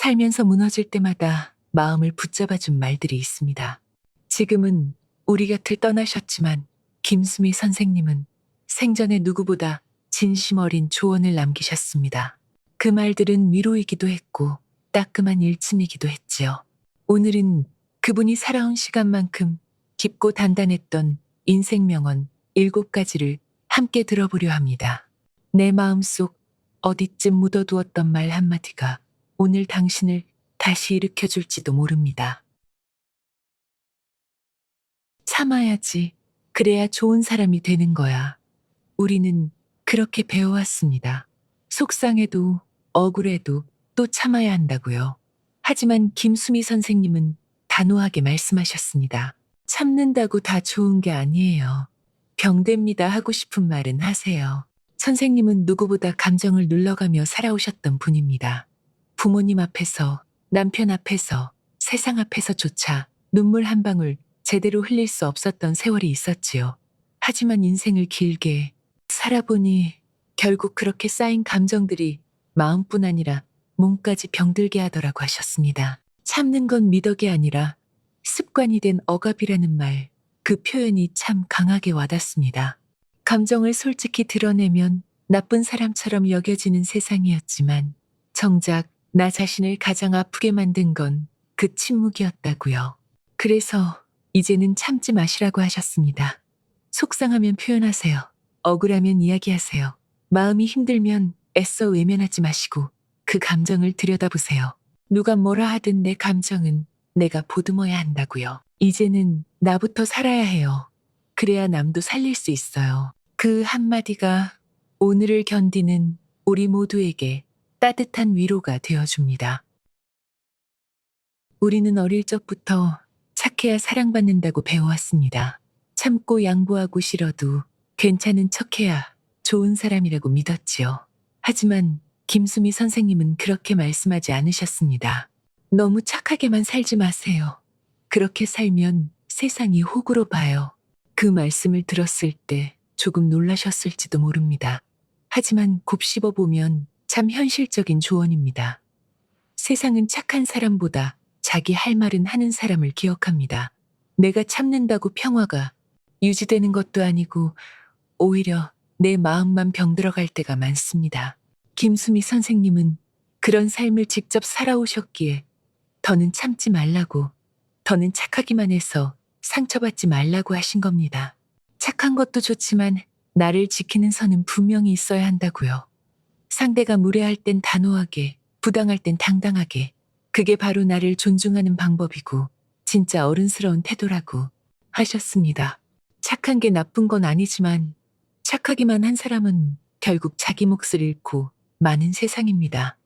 살면서 무너질 때마다 마음을 붙잡아준 말들이 있습니다. 지금은 우리 곁을 떠나셨지만 김수미 선생님은 생전에 누구보다 진심 어린 조언을 남기셨습니다. 그 말들은 위로이기도 했고 따끔한 일침이기도 했지요. 오늘은 그분이 살아온 시간만큼 깊고 단단했던 인생 명언 7가지를 함께 들어보려 합니다. 내 마음속 어디쯤 묻어두었던 말 한마디가 오늘 당신을 다시 일으켜줄지도 모릅니다. 참아야지. 그래야 좋은 사람이 되는 거야. 우리는 그렇게 배워왔습니다. 속상해도 억울해도 또 참아야 한다고요. 하지만 김수미 선생님은 단호하게 말씀하셨습니다. 참는다고 다 좋은 게 아니에요. 병됩니다 하고 싶은 말은 하세요. 선생님은 누구보다 감정을 눌러가며 살아오셨던 분입니다. 부모님 앞에서, 남편 앞에서, 세상 앞에서조차 눈물 한 방울 제대로 흘릴 수 없었던 세월이 있었지요. 하지만 인생을 길게 살아보니 결국 그렇게 쌓인 감정들이 마음뿐 아니라 몸까지 병들게 하더라고 하셨습니다. 참는 건 미덕이 아니라 습관이 된 억압이라는 말, 그 표현이 참 강하게 와닿습니다. 감정을 솔직히 드러내면 나쁜 사람처럼 여겨지는 세상이었지만 정작 나 자신을 가장 아프게 만든 건 그 침묵이었다고요. 그래서 이제는 참지 마시라고 하셨습니다. 속상하면 표현하세요. 억울하면 이야기하세요. 마음이 힘들면 애써 외면하지 마시고 그 감정을 들여다보세요. 누가 뭐라 하든 내 감정은 내가 보듬어야 한다고요. 이제는 나부터 살아야 해요. 그래야 남도 살릴 수 있어요. 그 한마디가 오늘을 견디는 우리 모두에게 따뜻한 위로가 되어줍니다. 우리는 어릴 적부터 착해야 사랑받는다고 배워왔습니다. 참고 양보하고 싫어도 괜찮은 척해야 좋은 사람이라고 믿었지요. 하지만 김수미 선생님은 그렇게 말씀하지 않으셨습니다. 너무 착하게만 살지 마세요. 그렇게 살면 세상이 호구로 봐요. 그 말씀을 들었을 때 조금 놀라셨을지도 모릅니다. 하지만 곱씹어 보면 참 현실적인 조언입니다. 세상은 착한 사람보다 자기 할 말은 하는 사람을 기억합니다. 내가 참는다고 평화가 유지되는 것도 아니고 오히려 내 마음만 병들어갈 때가 많습니다. 김수미 선생님은 그런 삶을 직접 살아오셨기에 더는 참지 말라고, 더는 착하기만 해서 상처받지 말라고 하신 겁니다. 착한 것도 좋지만 나를 지키는 선은 분명히 있어야 한다고요. 상대가 무례할 땐 단호하게, 부당할 땐 당당하게. 그게 바로 나를 존중하는 방법이고 진짜 어른스러운 태도라고 하셨습니다. 착한 게 나쁜 건 아니지만 착하기만 한 사람은 결국 자기 몫을 잃고 마는 세상입니다.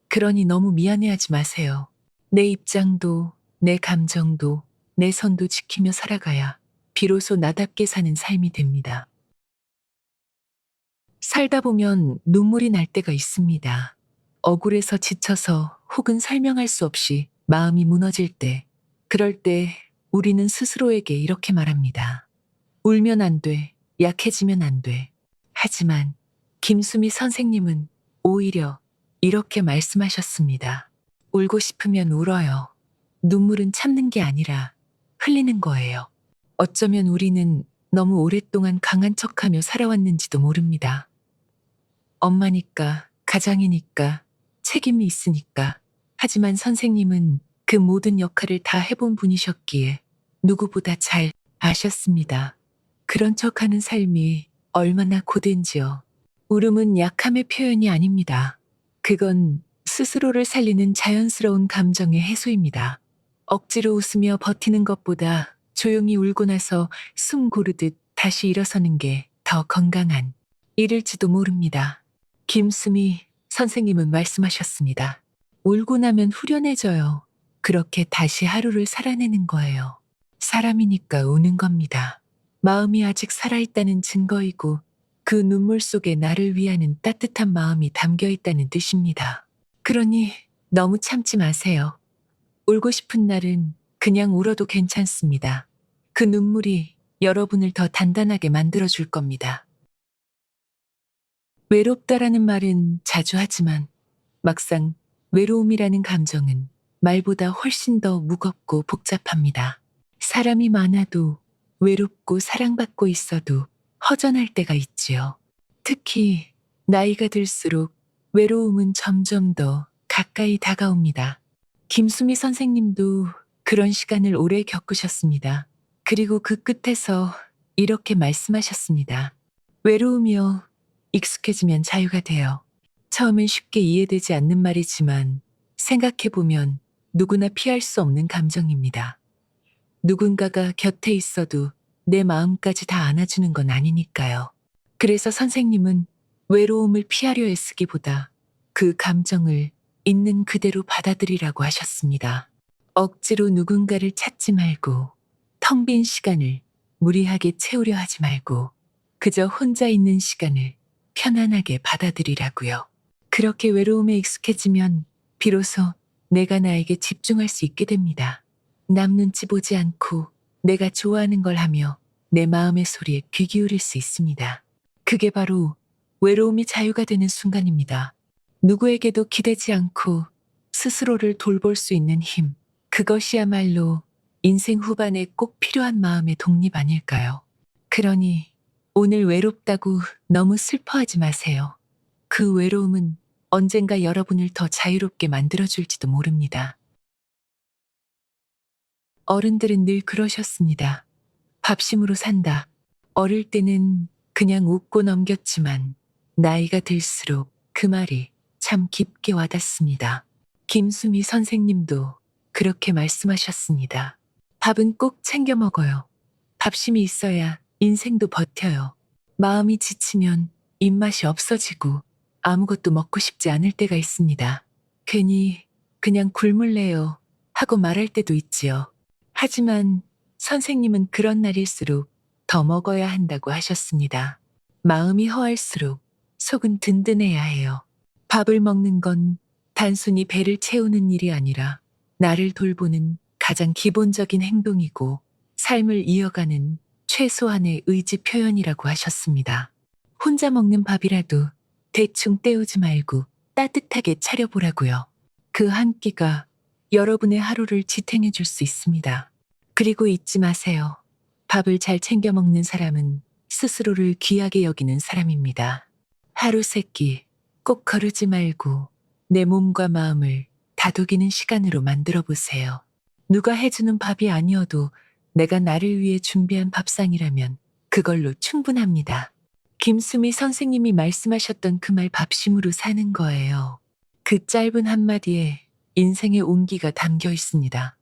그러니 너무 미안해하지 마세요. 내 입장도, 내 감정도, 내 선도 지키며 살아가야 비로소 나답게 사는 삶이 됩니다. 살다 보면 눈물이 날 때가 있습니다. 억울해서 지쳐서 혹은 설명할 수 없이 마음이 무너질 때, 그럴 때 우리는 스스로에게 이렇게 말합니다. 울면 안 돼. 약해지면 안 돼. 하지만 김수미 선생님은 오히려 이렇게 말씀하셨습니다. 울고 싶으면 울어요. 눈물은 참는 게 아니라 흘리는 거예요. 어쩌면 우리는 너무 오랫동안 강한 척하며 살아왔는지도 모릅니다. 엄마니까, 가장이니까, 책임이 있으니까. 하지만 선생님은 그 모든 역할을 다 해본 분이셨기에 누구보다 잘 아셨습니다. 그런 척하는 삶이 얼마나 고된지요. 울음은 약함의 표현이 아닙니다. 그건 스스로를 살리는 자연스러운 감정의 해소입니다. 억지로 웃으며 버티는 것보다 조용히 울고 나서 숨 고르듯 다시 일어서는 게 더 건강한 일일지도 모릅니다. 김수미 선생님은 말씀하셨습니다. 울고 나면 후련해져요. 그렇게 다시 하루를 살아내는 거예요. 사람이니까 우는 겁니다. 마음이 아직 살아있다는 증거이고 그 눈물 속에 나를 위하는 따뜻한 마음이 담겨 있다는 뜻입니다. 그러니 너무 참지 마세요. 울고 싶은 날은 그냥 울어도 괜찮습니다. 그 눈물이 여러분을 더 단단하게 만들어줄 겁니다. 외롭다라는 말은 자주 하지만 막상 외로움이라는 감정은 말보다 훨씬 더 무겁고 복잡합니다. 사람이 많아도 외롭고 사랑받고 있어도 허전할 때가 있지요. 특히 나이가 들수록 외로움은 점점 더 가까이 다가옵니다. 김수미 선생님도 그런 시간을 오래 겪으셨습니다. 그리고 그 끝에서 이렇게 말씀하셨습니다. 외로우며 익숙해지면 자유가 돼요. 처음엔 쉽게 이해되지 않는 말이지만 생각해보면 누구나 피할 수 없는 감정입니다. 누군가가 곁에 있어도 내 마음까지 다 안아주는 건 아니니까요. 그래서 선생님은 외로움을 피하려 애쓰기보다 그 감정을 있는 그대로 받아들이라고 하셨습니다. 억지로 누군가를 찾지 말고 텅 빈 시간을 무리하게 채우려 하지 말고 그저 혼자 있는 시간을 편안하게 받아들이라고요. 그렇게 외로움에 익숙해지면 비로소 내가 나에게 집중할 수 있게 됩니다. 남 눈치 보지 않고 내가 좋아하는 걸 하며 내 마음의 소리에 귀 기울일 수 있습니다. 그게 바로 외로움이 자유가 되는 순간입니다. 누구에게도 기대지 않고 스스로를 돌볼 수 있는 힘, 그것이야말로 인생 후반에 꼭 필요한 마음의 독립 아닐까요? 그러니 오늘 외롭다고 너무 슬퍼하지 마세요. 그 외로움은 언젠가 여러분을 더 자유롭게 만들어줄지도 모릅니다. 어른들은 늘 그러셨습니다. 밥심으로 산다. 어릴 때는 그냥 웃고 넘겼지만 나이가 들수록 그 말이 참 깊게 와닿습니다. 김수미 선생님도 그렇게 말씀하셨습니다. 밥은 꼭 챙겨 먹어요. 밥심이 있어야 인생도 버텨요. 마음이 지치면 입맛이 없어지고 아무것도 먹고 싶지 않을 때가 있습니다. 괜히 그냥 굶을래요 하고 말할 때도 있지요. 하지만 선생님은 그런 날일수록 더 먹어야 한다고 하셨습니다. 마음이 허할수록 속은 든든해야 해요. 밥을 먹는 건 단순히 배를 채우는 일이 아니라 나를 돌보는 가장 기본적인 행동이고 삶을 이어가는 최소한의 의지 표현이라고 하셨습니다. 혼자 먹는 밥이라도 대충 때우지 말고 따뜻하게 차려보라고요. 그 한 끼가 여러분의 하루를 지탱해 줄 수 있습니다. 그리고 잊지 마세요. 밥을 잘 챙겨 먹는 사람은 스스로를 귀하게 여기는 사람입니다. 하루 세 끼 꼭 거르지 말고 내 몸과 마음을 다독이는 시간으로 만들어 보세요. 누가 해주는 밥이 아니어도 내가 나를 위해 준비한 밥상이라면 그걸로 충분합니다. 김수미 선생님이 말씀하셨던 그 말 밥심으로 사는 거예요. 그 짧은 한마디에 인생의 온기가 담겨 있습니다.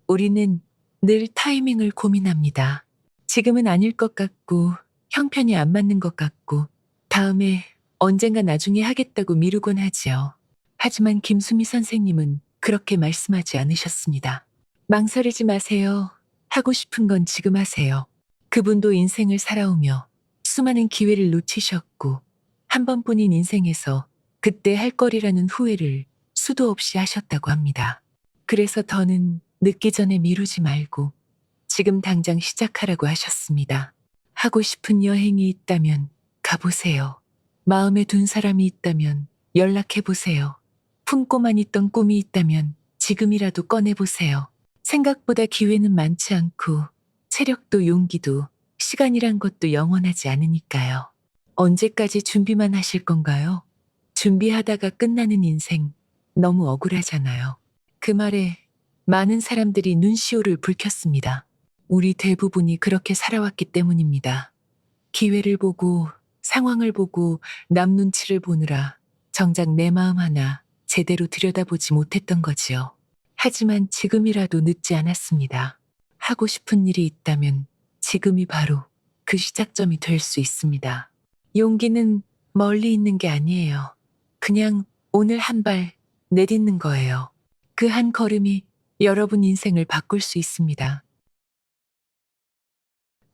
우리는 늘 타이밍을 고민합니다. 지금은 아닐 것 같고 형편이 안 맞는 것 같고 다음에 언젠가 나중에 하겠다고 미루곤 하지요. 하지만 김수미 선생님은 그렇게 말씀하지 않으셨습니다. 망설이지 마세요. 하고 싶은 건 지금 하세요. 그분도 인생을 살아오며 수많은 기회를 놓치셨고 한 번뿐인 인생에서 그때 할 거리라는 후회를 수도 없이 하셨다고 합니다. 그래서 더는 늦기 전에 미루지 말고 지금 당장 시작하라고 하셨습니다. 하고 싶은 여행이 있다면 가보세요. 마음에 둔 사람이 있다면 연락해보세요. 품고만 있던 꿈이 있다면 지금이라도 꺼내보세요. 생각보다 기회는 많지 않고 체력도 용기도 시간이란 것도 영원하지 않으니까요. 언제까지 준비만 하실 건가요? 준비하다가 끝나는 인생 너무 억울하잖아요. 그 말에 많은 사람들이 눈시울을 붉혔습니다. 우리 대부분이 그렇게 살아왔기 때문입니다. 기회를 보고 상황을 보고 남 눈치를 보느라 정작 내 마음 하나 제대로 들여다보지 못했던 거지요. 하지만 지금이라도 늦지 않았습니다. 하고 싶은 일이 있다면 지금이 바로 그 시작점이 될 수 있습니다. 용기는 멀리 있는 게 아니에요. 그냥 오늘 한 발 내딛는 거예요. 그 한 걸음이 여러분 인생을 바꿀 수 있습니다.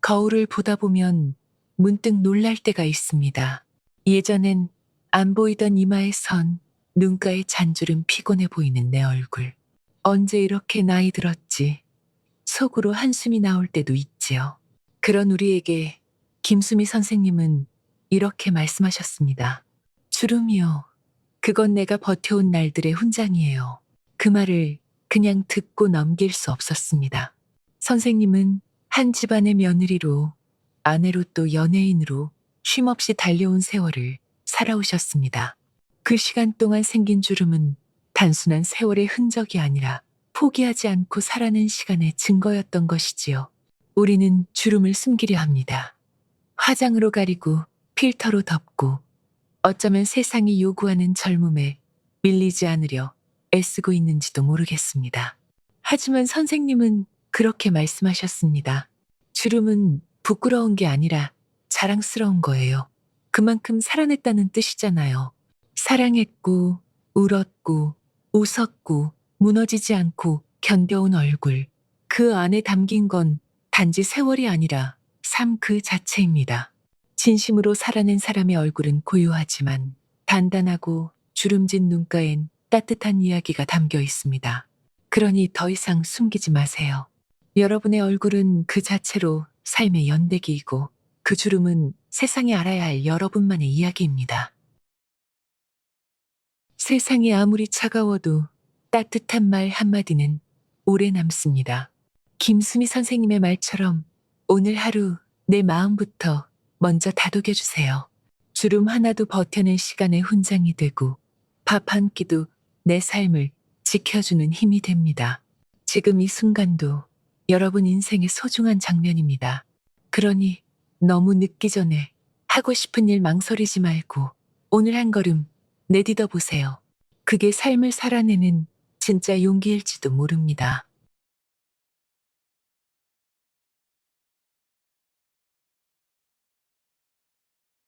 거울을 보다 보면 문득 놀랄 때가 있습니다. 예전엔 안 보이던 이마의 선, 눈가의 잔주름 피곤해 보이는 내 얼굴. 언제 이렇게 나이 들었지? 속으로 한숨이 나올 때도 있지요. 그런 우리에게 김수미 선생님은 이렇게 말씀하셨습니다. 주름이요. 그건 내가 버텨온 날들의 훈장이에요. 그 말을 그냥 듣고 넘길 수 없었습니다. 선생님은 한 집안의 며느리로, 아내로 또 연예인으로 쉼없이 달려온 세월을 살아오셨습니다. 그 시간 동안 생긴 주름은 단순한 세월의 흔적이 아니라 포기하지 않고 살아낸 시간의 증거였던 것이지요. 우리는 주름을 숨기려 합니다. 화장으로 가리고 필터로 덮고 어쩌면 세상이 요구하는 젊음에 밀리지 않으려 애쓰고 있는지도 모르겠습니다. 하지만 선생님은 그렇게 말씀하셨습니다. 주름은 부끄러운 게 아니라 자랑스러운 거예요. 그만큼 살아냈다는 뜻이잖아요. 사랑했고, 울었고, 웃었고, 무너지지 않고 견뎌온 얼굴. 그 안에 담긴 건 단지 세월이 아니라 삶 그 자체입니다. 진심으로 살아낸 사람의 얼굴은 고요하지만 단단하고 주름진 눈가엔 따뜻한 이야기가 담겨 있습니다. 그러니 더 이상 숨기지 마세요. 여러분의 얼굴은 그 자체로 삶의 연대기이고 그 주름은 세상이 알아야 할 여러분만의 이야기입니다. 세상이 아무리 차가워도 따뜻한 말 한마디는 오래 남습니다. 김수미 선생님의 말처럼 오늘 하루 내 마음부터 먼저 다독여 주세요. 주름 하나도 버텨낸 시간의 훈장이 되고 밥 한 끼도 내 삶을 지켜주는 힘이 됩니다. 지금 이 순간도 여러분 인생의 소중한 장면입니다. 그러니 너무 늦기 전에 하고 싶은 일 망설이지 말고 오늘 한 걸음 내딛어 보세요. 그게 삶을 살아내는 진짜 용기일지도 모릅니다.